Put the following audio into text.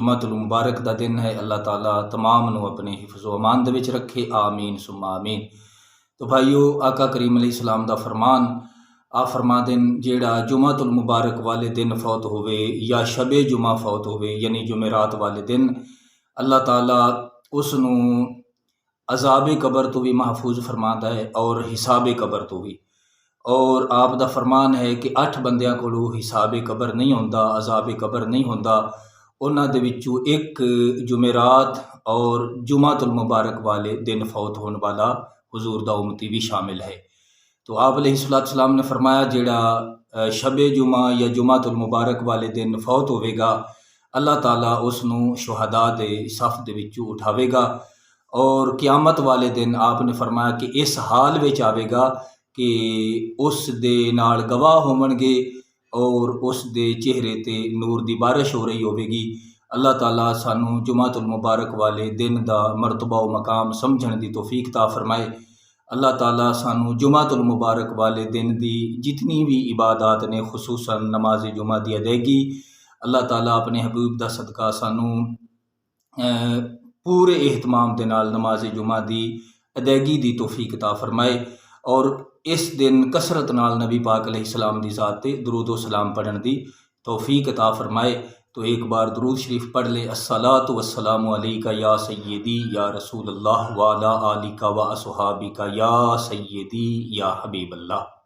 جمعۃ المبارک دا دن ہے۔ اللہ تعالیٰ تمام نو اپنے حفظ و امان دے وچ رکھے، آمین ثم آمین۔ تو بھائیو، آقا کریم علیہ السلام دا فرمان آ فرما دن جیڑا جمعۃ المبارک والے دن فوت ہوئے یا شب جمعہ فوت ہوئے یعنی جمعرات والے دن، اللہ تعالیٰ اس نو عذاب قبر تو بھی محفوظ فرماتا ہے اور حساب قبر تو بھی۔ اور آپ دا فرمان ہے کہ 8 بندیاں کولو حساب قبر نہیں ہوندا، عذاب قبر نہیں ہوندا، انہاں دے وچوں ایک جمعرات اور جمعۃ المبارک والے دن فوت ہون والا حضور دا امتی بھی شامل ہے۔ تو آپ علیہ السلام نے فرمایا جیڑا شب جمعہ یا جمعۃ المبارک والے دن فوت ہوئے گا، اللہ تعالیٰ اس نو شہداء دے صف دے وچوں اٹھاوے گا، اور قیامت والے دن آپ نے فرمایا کہ اس حال وچ آوے گا کہ اس دے نال گواہ ہون گے اور اس دے چہرے تے نور دی بارش ہو رہی ہوے گی۔ اللہ تعالیٰ سانو جمعۃ المبارک والے دن دا مرتبہ و مقام سمجھن دی توفیق عطا فرمائے۔ اللہ تعالیٰ سانو جمعۃ المبارک والے دن دی جتنی بھی عبادات نے، خصوصاً نماز جمعہ دی ادائیگی، اللہ تعالیٰ اپنے حبیب دا صدقہ سانو پورے اہتمام دے نال نماز جمعہ دی ادائیگی دی توفیق عطا فرمائے، اور اس دن کثرت نال نبی پاک علیہ السلام دی ذات تے درود و سلام پڑھن دی توفیق عطا فرمائے۔ تو ایک بار درود شریف پڑھ لے، الصلاۃ والسلام علیک یا سیدی یا رسول اللہ وعلی آلک و اصحابک یا سیدی یا حبیب اللہ۔